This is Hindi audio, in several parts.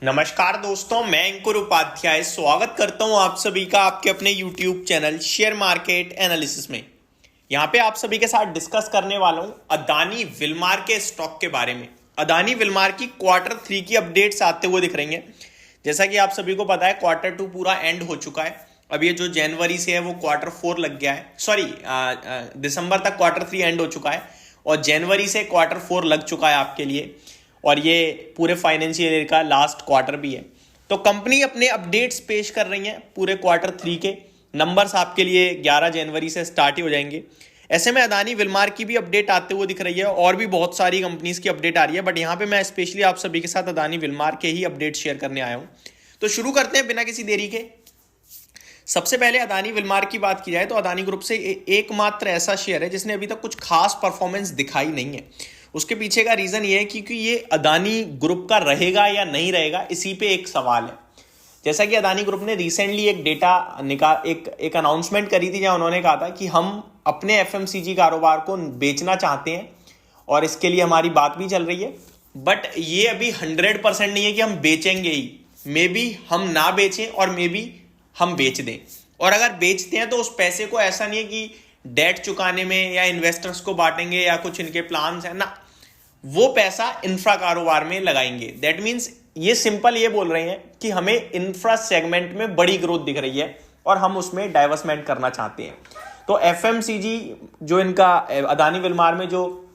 नमस्कार दोस्तों, मैं अंकुर उपाध्याय स्वागत करता हूं आप सभी का आपके अपने YouTube channel share market analysis में। यहां पे आप सभी के साथ डिस्कस करने वाला हूं अदानी विलमार के स्टॉक के बारे में। अदानी विलमार की Q3 की अपडेट्स आते हुए दिख रही हैं। जैसा कि आप सभी को पता है Q2 पूरा एंड हो चुका है। अब ये जो जनवरी से है वो Q4 लग गया है, दिसंबर तक Q3 एंड हो चुका है और जनवरी से Q4 लग चुका है आपके लिए, और ये पूरे फाइनेंशियल ईयर का लास्ट क्वार्टर भी है। तो कंपनी अपने अपडेट्स पेश कर रही है पूरे Q3 के नंबर्स आपके लिए 11 जनवरी से स्टार्ट ही हो जाएंगे। ऐसे में अदानी विलमार की भी अपडेट आते हुए दिख रही है और भी बहुत सारी कंपनीज की अपडेट आ रही है, बट यहाँ पे मैं स्पेशली आप सभी के साथ अदानी विलमार के ही अपडेट शेयर करने आया हूँ। तो शुरू करते हैं बिना किसी देरी के। सबसे पहले अदानी विलमार की बात की जाए तो अदानी ग्रुप से एकमात्र ऐसा शेयर है जिसने अभी तक कुछ खास परफॉर्मेंस दिखाई नहीं है। उसके पीछे का रीजन ये है क्योंकि ये अदानी ग्रुप का रहेगा या नहीं रहेगा, इसी पे एक सवाल है। जैसा कि अदानी ग्रुप ने रिसेंटली एक डेटा एक अनाउंसमेंट करी थी जहां उन्होंने कहा था कि हम अपने एफएमसीजी कारोबार को बेचना चाहते हैं और इसके लिए हमारी बात भी चल रही है, बट ये अभी 100% नहीं है कि हम बेचेंगे ही। मे बी हम ना बेचें और मे बी हम बेच दें, और अगर बेचते हैं तो उस पैसे को ऐसा नहीं है कि डेट चुकाने में या इन्वेस्टर्स को बांटेंगे या कुछ इनके प्लान्स है ना, वो पैसा इंफ्रा कारोबार में लगाएंगे। दैट मीन्स ये सिंपल ये बोल रहे हैं कि हमें इंफ्रा सेगमेंट में बड़ी ग्रोथ दिख रही है और हम उसमें डाइवर्समेंट करना चाहते हैं। तो एफएमसीजी जो इनका अदानी विलमार में जो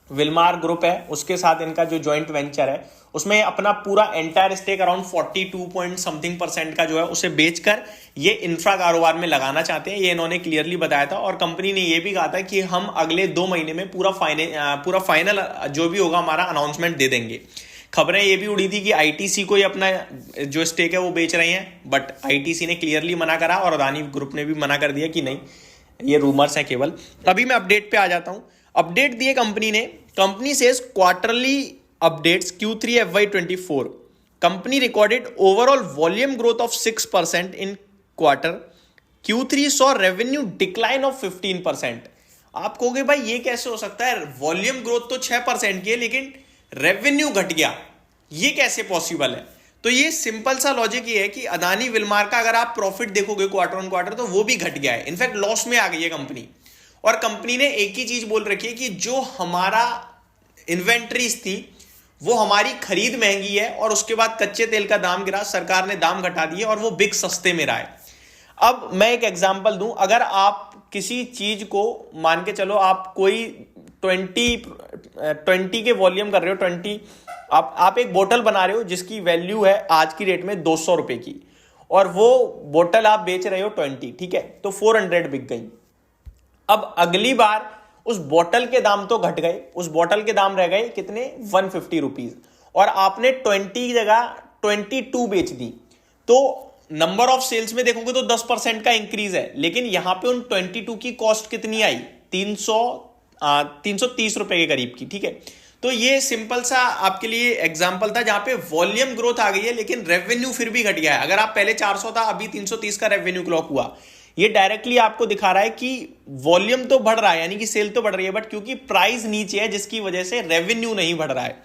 विलमार ग्रुप है उसके साथ इनका जो जॉइंट वेंचर है उसमें अपना पूरा entire stake around 42 point something % का जो है उसे बेचकर ये इंफ्रा कारोबार में लगाना चाहते हैं। ये इन्होंने क्लियरली बताया था और कंपनी ने ये भी कहा था कि हम अगले 2 महीने में पूरा फाइनल जो भी होगा हमारा अनाउंसमेंट दे देंगे। खबरें ये भी उड़ी थी कि आईटीसी को ही अपना जो स्टेक है वो बेच रहे हैं, बट आईटीसी ने क्लियरली मना करा और अदानी ग्रुप ने भी मना कर दिया कि नहीं, ये रूमर्स हैं केवल। अभी मैं अपडेट पे आ जाता हूं। अपडेट दिए कंपनी ने। Company says quarterly updates Q3 FY24 company recorded overall volume growth of 6% in quarter. Q3 saw revenue decline of 15%. आप कहोगे भाई ये कैसे हो सकता है, वॉल्यूम ग्रोथ तो 6% की है लेकिन रेवेन्यू घट गया, ये कैसे पॉसिबल है? तो ये सिंपल सा लॉजिक ये है कि अदानी विलमार का अगर आप प्रॉफिट देखोगे क्वार्टर ऑन क्वार्टर तो वो भी घट गया है, इनफैक्ट लॉस में आ गई है कंपनी। और कंपनी ने एक ही चीज बोल रखी है कि जो हमारा इन्वेंट्रीज थी वो हमारी खरीद महंगी है और उसके बाद कच्चे तेल का दाम गिरा, सरकार ने दाम घटा दिए और वो बिग सस्ते में रहा है। अब मैं एक एग्जांपल दूं, अगर आप किसी चीज को मान के चलो, आप कोई 20 के वॉल्यूम कर रहे हो, 20 आप एक बोतल बना रहे हो जिसकी वैल्यू है आज की रेट में 200 रुपए की, और वो बोतल आप बेच रहे हो 20, ठीक है, तो 400 बिक गई। अब अगली बार उस बोतल के दाम तो घट गए, उस बोतल के दाम रह गए कितने, 150 रुपीज, और आपने 20 की जगह 22 बेच दी, तो नंबर ऑफ सेल्स में देखोगे तो 10% का इंक्रीज है, लेकिन यहां पे उन 22 की कॉस्ट कितनी आई, 330 रुपए के करीब की, ठीक है। तो ये सिंपल सा आपके लिए एग्जांपल था जहां पे वॉल्यूम ग्रोथ आ गई है लेकिन रेवेन्यू फिर भी घट गया है। अगर आप पहले 400 था, अभी 330 का रेवेन्यू क्लॉक हुआ, ये डायरेक्टली आपको दिखा रहा है कि वॉल्यूम तो बढ़ रहा है, यानी कि सेल तो बढ़ रही है, बट क्योंकि प्राइस नीचे है जिसकी वजह से रेवेन्यू नहीं बढ़ रहा है।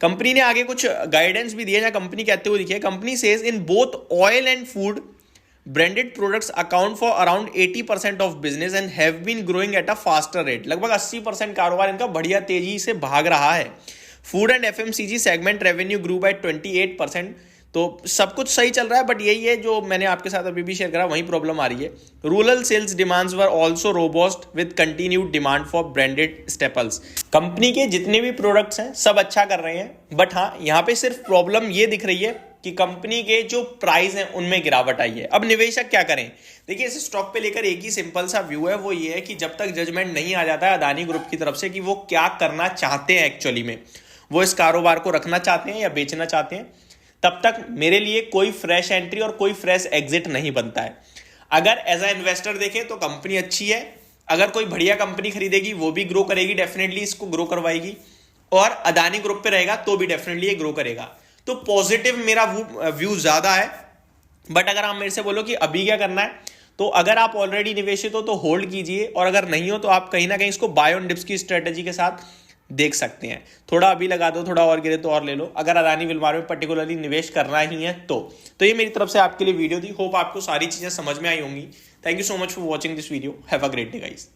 कंपनी ने आगे कुछ गाइडेंस भी दिए जहां कंपनी कहते हुए दिखे, company says in both oil and food branded products account for around 80% of business and have been growing at a faster rate. लगभग 80% कारोबार इनका बढ़िया तेजी से भाग रहा है। Food and FMCG segment revenue grew by 28%। तो सब कुछ सही चल रहा है, बट यही है जो मैंने आपके साथ अभी भी शेयर करा, वही प्रॉब्लम आ रही है। Rural sales demands were also robust with continued demand for branded staples. Company के जितने भी प्रोडक्ट्स हैं सब अच्छा कर रहे हैं, बट हाँ यहाँ पे सिर्फ प्रॉब्लम ये दिख रही है कि कंपनी के जो प्राइस हैं उनमें गिरावट आई है। अब निवेशक क्या करें? देखिए, इस स्टॉक पे लेकर एक ही सिंपल सा व्यू है, वो ये है कि जब तक जजमेंट नहीं आ जाता है अदानी ग्रुप की तरफ से कि वो क्या करना चाहते हैं, एक्चुअली में वो इस कारोबार को रखना चाहते हैं या बेचना चाहते हैं, तब तक मेरे लिए कोई फ्रेश एंट्री और कोई फ्रेश एग्जिट नहीं बनता है। अगर एज अ इन्वेस्टर देखें तो कंपनी अच्छी है, अगर कोई बढ़िया कंपनी खरीदेगी वो भी ग्रो करेगी, डेफिनेटली इसको ग्रो करवाएगी, और अदानी ग्रुप पे रहेगा तो भी डेफिनेटली ये ग्रो करेगा। तो पॉजिटिव मेरा व्यू ज्यादा है। बट अगर आप मेरे से बोलो कि अभी क्या करना है, तो अगर आप ऑलरेडी निवेशित हो तो होल्ड कीजिए, और अगर नहीं हो तो आप कहीं ना कहीं इसको बाय ऑन डिप्स की स्ट्रेटेजी के साथ देख सकते हैं। थोड़ा अभी लगा दो, थोड़ा और गिरे तो और ले लो, अगर अदानी विलमार में पर्टिकुलरली निवेश करना ही है तो ये मेरी तरफ से आपके लिए वीडियो थी। होप आपको सारी चीजें समझ में आई होंगी। Thank you so much for watching this video. Have a great day guys.